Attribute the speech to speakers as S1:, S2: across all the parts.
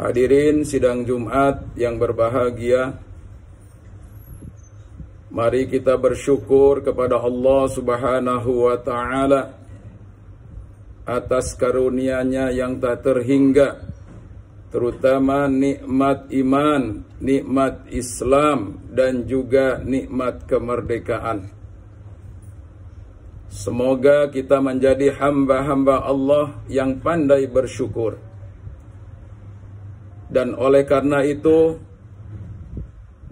S1: Hadirin sidang Jumat yang berbahagia, mari kita bersyukur kepada Allah Subhanahu wa Ta'ala atas karunia-Nya yang tak terhingga, terutama nikmat iman, nikmat Islam, dan juga nikmat kemerdekaan. Semoga kita menjadi hamba-hamba Allah yang pandai bersyukur. Dan oleh karena itu,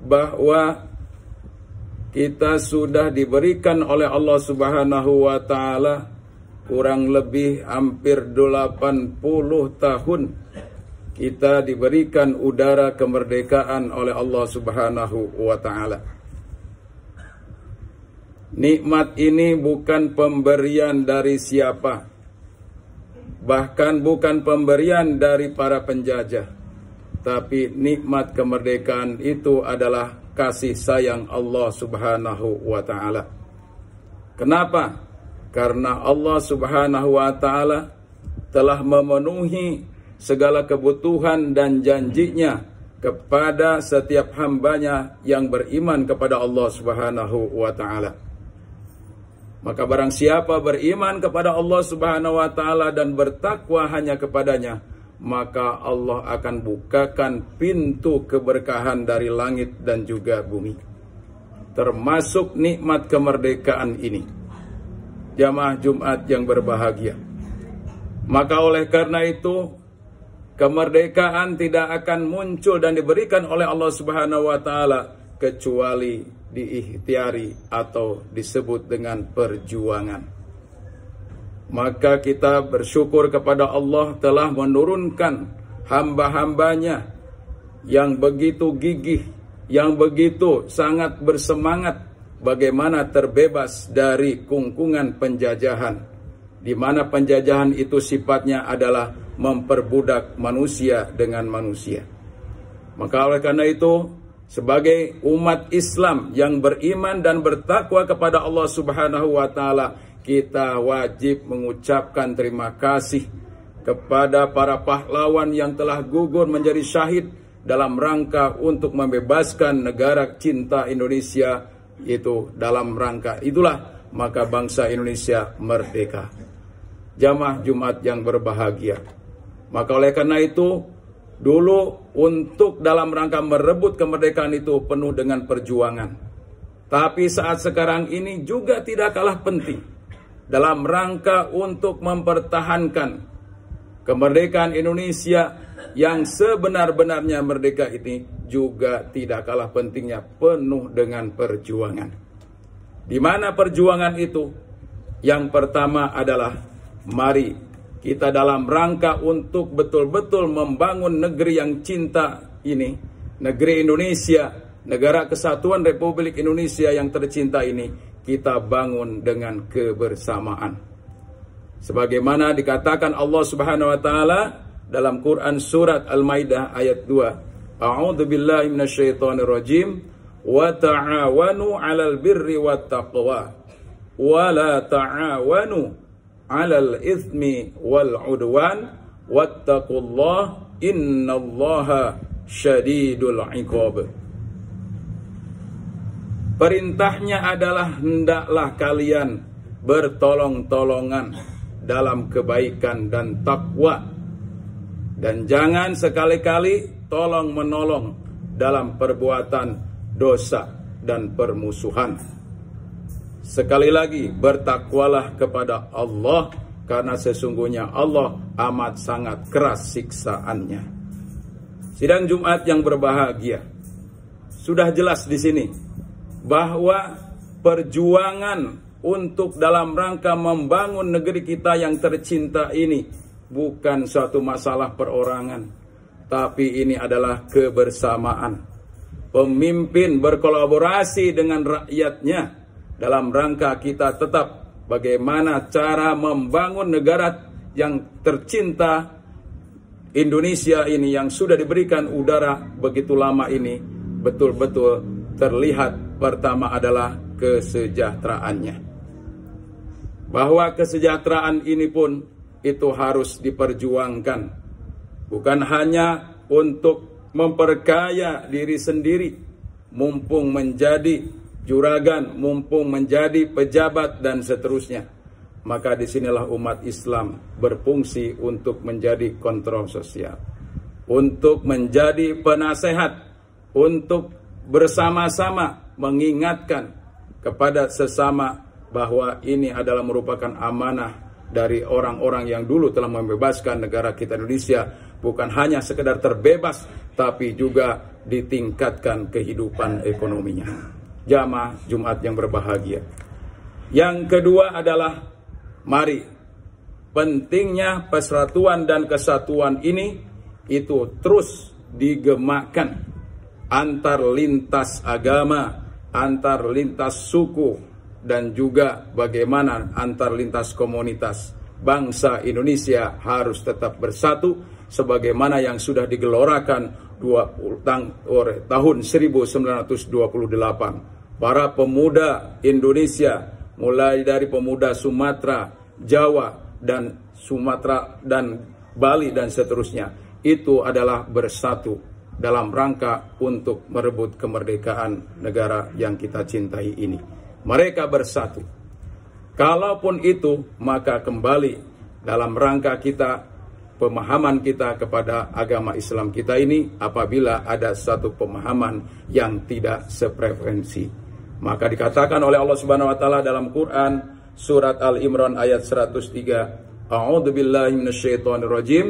S1: bahwa kita sudah diberikan oleh Allah Subhanahu wa Ta'ala kurang lebih hampir 80 tahun kita diberikan udara kemerdekaan oleh Allah Subhanahu wa Ta'ala. Nikmat ini bukan pemberian dari siapa, bahkan bukan pemberian dari para penjajah. Tapi nikmat kemerdekaan itu adalah kasih sayang Allah Subhanahu wa Ta'ala. Kenapa? Karena Allah Subhanahu wa Ta'ala telah memenuhi segala kebutuhan dan janjinya kepada setiap hambanya yang beriman kepada Allah Subhanahu wa Ta'ala. Maka barang siapa beriman kepada Allah Subhanahu wa Ta'ala dan bertakwa hanya kepadanya, maka Allah akan bukakan pintu keberkahan dari langit dan juga bumi, termasuk nikmat kemerdekaan ini. Jamaah Jumat yang berbahagia, maka oleh karena itu, kemerdekaan tidak akan muncul dan diberikan oleh Allah Subhanahu wa Ta'ala kecuali diikhtiari atau disebut dengan perjuangan. Maka kita bersyukur kepada Allah telah menurunkan hamba-hambanya yang begitu gigih, yang begitu sangat bersemangat bagaimana terbebas dari kungkungan penjajahan, di mana penjajahan itu sifatnya adalah memperbudak manusia dengan manusia. Maka oleh karena itu, sebagai umat Islam yang beriman dan bertakwa kepada Allah Subhanahu wa Ta'ala, kita wajib mengucapkan terima kasih kepada para pahlawan yang telah gugur menjadi syahid dalam rangka untuk membebaskan negara cinta Indonesia. Itu dalam rangka itulah maka bangsa Indonesia merdeka. Jamaah Jumat yang berbahagia, maka oleh karena itu, dulu untuk dalam rangka merebut kemerdekaan itu penuh dengan perjuangan. Tapi saat sekarang ini juga tidak kalah penting dalam rangka untuk mempertahankan kemerdekaan Indonesia yang sebenar-benarnya merdeka ini, juga tidak kalah pentingnya penuh dengan perjuangan. Di mana perjuangan itu? Yang pertama adalah mari kita dalam rangka untuk betul-betul membangun negeri yang cinta ini, negeri Indonesia, negara kesatuan Republik Indonesia yang tercinta ini, kita bangun dengan kebersamaan. Sebagaimana dikatakan Allah Subhanahu wa Ta'ala dalam Quran surat Al-Maidah ayat 2. A'udzu billahi minasyaitonir rajim. Wa ta'awanu 'alal birri wat taqwa wa la ta'awanu 'alal itsmi wal 'udwan wattaqullaha innallaha syadidul 'iqab. Perintahnya adalah hendaklah kalian bertolong-tolongan dalam kebaikan dan takwa, dan jangan sekali-kali tolong-menolong dalam perbuatan dosa dan permusuhan. Sekali lagi, bertakwalah kepada Allah, karena sesungguhnya Allah amat sangat keras siksaannya. Sidang Jumat yang berbahagia, sudah jelas di sini bahwa perjuangan untuk dalam rangka membangun negeri kita yang tercinta ini bukan suatu masalah perorangan, tapi ini adalah kebersamaan. Pemimpin berkolaborasi dengan rakyatnya dalam rangka kita tetap bagaimana cara membangun negara yang tercinta Indonesia ini, yang sudah diberikan udara begitu lama ini, betul-betul terlihat. Pertama adalah kesejahteraannya, bahwa kesejahteraan ini pun itu harus diperjuangkan, bukan hanya untuk memperkaya diri sendiri, mumpung menjadi juragan, mumpung menjadi pejabat dan seterusnya. Maka disinilah umat Islam berfungsi untuk menjadi kontrol sosial, untuk menjadi penasehat, untuk bersama-sama mengingatkan kepada sesama bahwa ini adalah merupakan amanah dari orang-orang yang dulu telah membebaskan negara kita Indonesia, bukan hanya sekedar terbebas, tapi juga ditingkatkan kehidupan ekonominya. Jamaah Jumat yang berbahagia. Yang kedua adalah, mari pentingnya persatuan dan kesatuan ini itu terus digemakkan antar lintas agama, antar lintas suku, dan juga bagaimana antar lintas komunitas. Bangsa Indonesia harus tetap bersatu sebagaimana yang sudah digelorakan tahun 1928. Para pemuda Indonesia, mulai dari pemuda Sumatera, Jawa, dan Sumatera dan Bali dan seterusnya, itu adalah bersatu dalam rangka untuk merebut kemerdekaan negara yang kita cintai ini. Mereka bersatu. Kalaupun itu, maka kembali dalam rangka kita, pemahaman kita kepada agama Islam kita ini, apabila ada satu pemahaman yang tidak sefrekuensi. Maka dikatakan oleh Allah Subhanahu wa taala dalam Quran surat Al-Imran ayat 103, A'udzubillahi minasyaitonirrajim,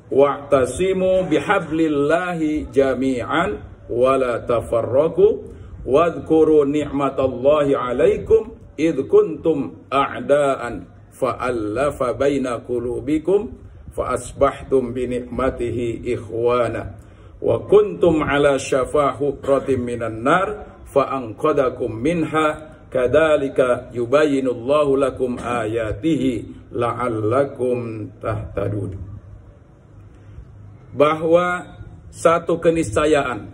S1: wa'tasimu bihablillahi jami'an wa la tafarraqu wadhkuru ni'matallahi 'alaikum id kuntum a'daan fa'allafa baina qulubikum fa asbahtum bi ni'matihi ikhwana wa kuntum 'ala syafa hutratin minan nar fa anqadakum minha kadzalika yubayyinullahu lakum ayatihi la'allakum tahtadun. Bahwa satu keniscayaan,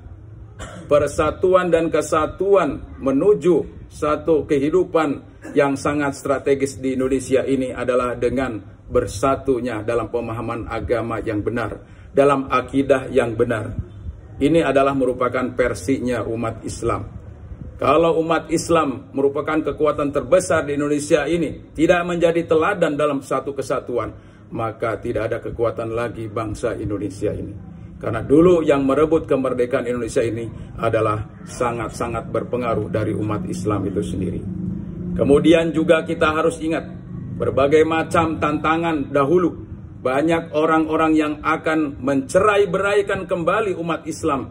S1: persatuan dan kesatuan menuju satu kehidupan yang sangat strategis di Indonesia ini adalah dengan bersatunya dalam pemahaman agama yang benar, dalam akidah yang benar. Ini adalah merupakan versinya umat Islam. Kalau umat Islam merupakan kekuatan terbesar di Indonesia ini, tidak menjadi teladan dalam satu kesatuan, maka tidak ada kekuatan lagi bangsa Indonesia ini. Karena dulu yang merebut kemerdekaan Indonesia ini adalah sangat-sangat berpengaruh dari umat Islam itu sendiri. Kemudian juga kita harus ingat, berbagai macam tantangan dahulu, banyak orang-orang yang akan mencerai-beraikan kembali umat Islam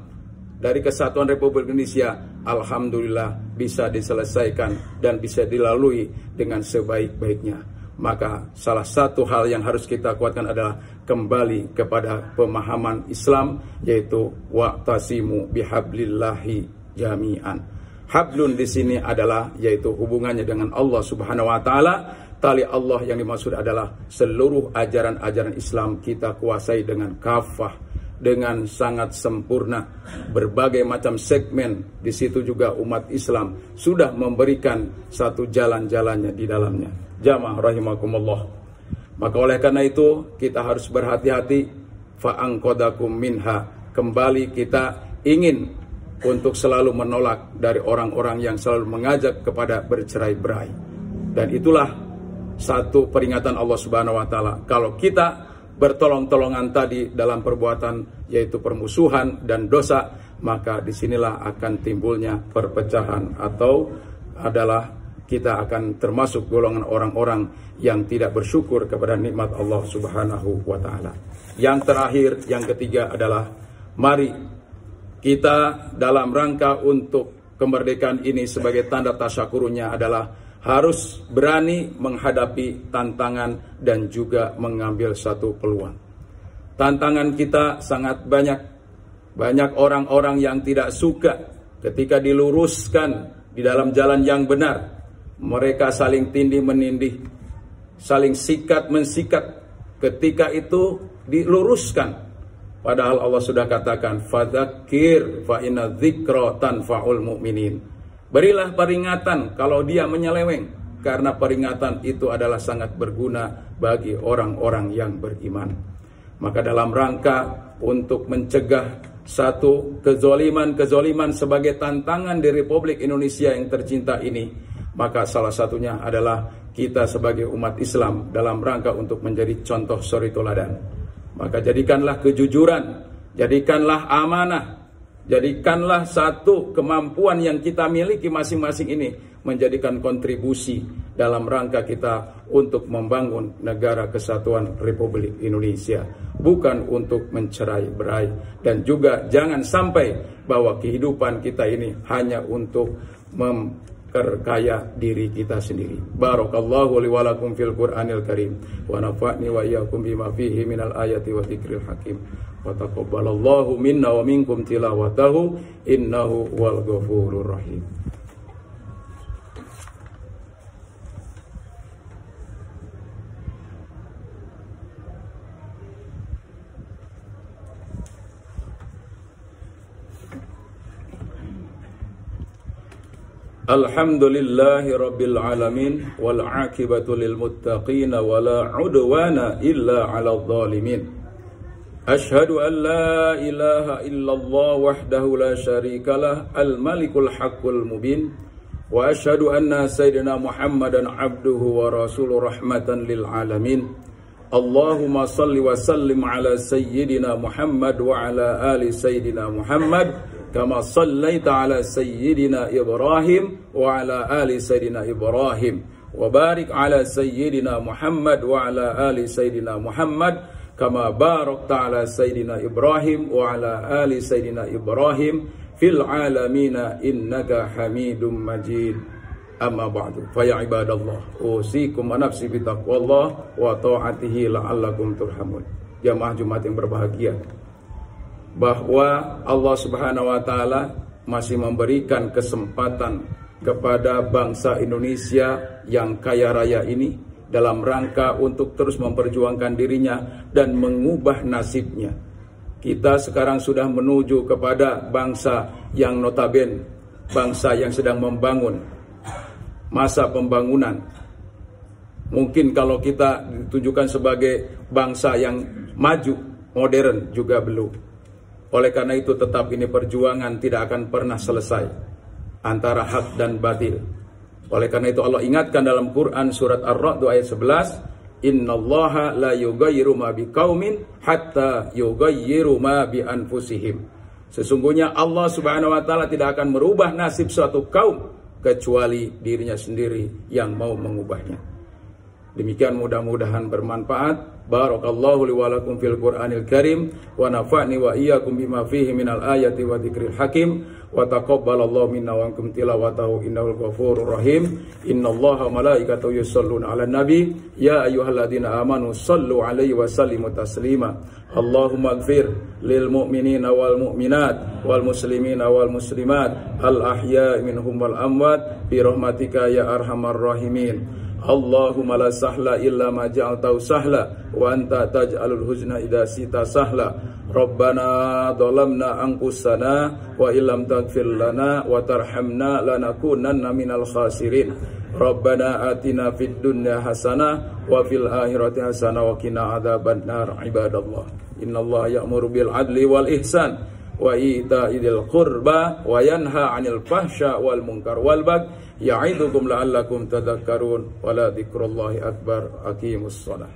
S1: dari kesatuan Republik Indonesia. Alhamdulillah bisa diselesaikan dan bisa dilalui dengan sebaik-baiknya. Maka salah satu hal yang harus kita kuatkan adalah kembali kepada pemahaman Islam, yaitu wa'tasimu bihablillahi jami'an. Hablun di sini adalah yaitu hubungannya dengan Allah Subhanahu wa taala. Tali Allah yang dimaksud adalah seluruh ajaran-ajaran Islam kita kuasai dengan kafah, dengan sangat sempurna. Berbagai macam segmen di situ juga umat Islam sudah memberikan satu jalan-jalannya di dalamnya. Jamaah rahimakumullah. Maka oleh karena itu kita harus berhati-hati. Fa'anqadakum minha. Kembali kita ingin untuk selalu menolak dari orang-orang yang selalu mengajak kepada bercerai-berai. Dan itulah satu peringatan Allah Subhanahu wa taala. Kalau kita bertolong-tolongan tadi dalam perbuatan yaitu permusuhan dan dosa, maka disinilah akan timbulnya perpecahan, atau adalah kita akan termasuk golongan orang-orang yang tidak bersyukur kepada nikmat Allah Subhanahu wa taala. Yang terakhir, yang ketiga adalah mari kita dalam rangka untuk kemerdekaan ini sebagai tanda tasyakurnya adalah harus berani menghadapi tantangan dan juga mengambil satu peluang. Tantangan kita sangat banyak. Banyak orang-orang yang tidak suka ketika diluruskan di dalam jalan yang benar. Mereka saling tindih menindih, saling sikat mensikat ketika itu diluruskan. Padahal Allah sudah katakan, fadzakir fa inna dzikra tanfa'ul mu'minin. Berilah peringatan kalau dia menyeleweng, karena peringatan itu adalah sangat berguna bagi orang-orang yang beriman. Maka dalam rangka untuk mencegah satu kezoliman sebagai tantangan di Republik Indonesia yang tercinta ini, maka salah satunya adalah kita sebagai umat Islam dalam rangka untuk menjadi contoh suri teladan. Maka jadikanlah kejujuran, jadikanlah amanah, jadikanlah satu kemampuan yang kita miliki masing-masing ini menjadikan kontribusi dalam rangka kita untuk membangun negara kesatuan Republik Indonesia, bukan untuk mencerai-berai. Dan juga jangan sampai bahwa kehidupan kita ini hanya untuk memperkaya diri kita sendiri. Barakallahu li wa lakum fil Qur'anil Karim wa nafa'ni wa iyyakum bima fihi minal ayati wa dzikril hakim. Wa taqabbalallahu minna wa minkum tilawatahu innahu wal ghafurur rahim. Alhamdulillahi rabbil alamin wal aqibatu lil muttaqin wala udwana illa 'alal zalimin. Ashhadu an la ilaha illallah wahdahu la syarikalah al malikul haqqul mubin wa ashhadu anna sayyidina Muhammadan abduhu wa rasuluhu rahmatan lil alamin. Allahumma salli wa sallim ala sayyidina Muhammad wa ala ali sayyidina Muhammad kama sallaita ala sayyidina Ibrahim wa ala ali sayyidina Ibrahim wa barik ala sayyidina Muhammad wa ala ali sayyidina Muhammad kama barakta ala sayyidina Ibrahim wa ala ali sayyidina Ibrahim fil alamina innaka Hamidum Majid. Amma ba'du, fa ya ibadallah usikum wa nafsi bi taqwallah wa ta'atihi la'allakum turhamun. Jamaah Jumat yang berbahagia, bahwa Allah Subhanahu wa taala masih memberikan kesempatan kepada bangsa Indonesia yang kaya raya ini dalam rangka untuk terus memperjuangkan dirinya dan mengubah nasibnya. Kita sekarang sudah menuju kepada bangsa yang notabene bangsa yang sedang membangun, masa pembangunan. Mungkin kalau kita ditunjukkan sebagai bangsa yang maju, modern juga belum. Oleh karena itu tetap ini perjuangan tidak akan pernah selesai antara hak dan batil. Oleh karena itu Allah ingatkan dalam Quran surat Ar-Ra'd ayat 11, innallaha la yughayyiru ma biqaumin hatta yughayyiru ma bi anfusihim. Sesungguhnya Allah Subhanahu wa taala tidak akan merubah nasib suatu kaum kecuali dirinya sendiri yang mau mengubahnya. Demikian mudah-mudahan bermanfaat. Barakallahu li wa lakum fil Qur'anil Karim wa nafa'ni wa iyyakum bima fihi minal ayati wa dzikril hakim wa taqabbalallahu minna wa minkum tilawatahu innahul ghafurur rahim. Innallaha wa malaikatahu yusholluna 'alan nabi ya ayyuhalladzina amanu shallu 'alaihi wa sallimu taslima. Allahumma ighfir lil mu'minina wal mu'minat wal muslimina wal muslimat al ahya'i minhum wal amwat bi rahmatika ya arhamar rahimin. Allahumma la sahla illa ma ja'altahu sahla wa anta taj'alul huzna idza sita sahla. Rabbana dhalamna anfusana wa illam taghfir lana wa tarhamna lanakunanna minal khasirin. Rabbana atina fid dunya hasanah wa fil akhirati hasanah wa qina adzabannar. Ibadallah, innallaha ya'muru bil adli wal ihsan wa ita'idil qurba wa yanha 'anil fahsya wal munkar wal baghi ya'idukum la'allakum tadhakkarun wa la dzikrullahi akbar. Aqimus shalah.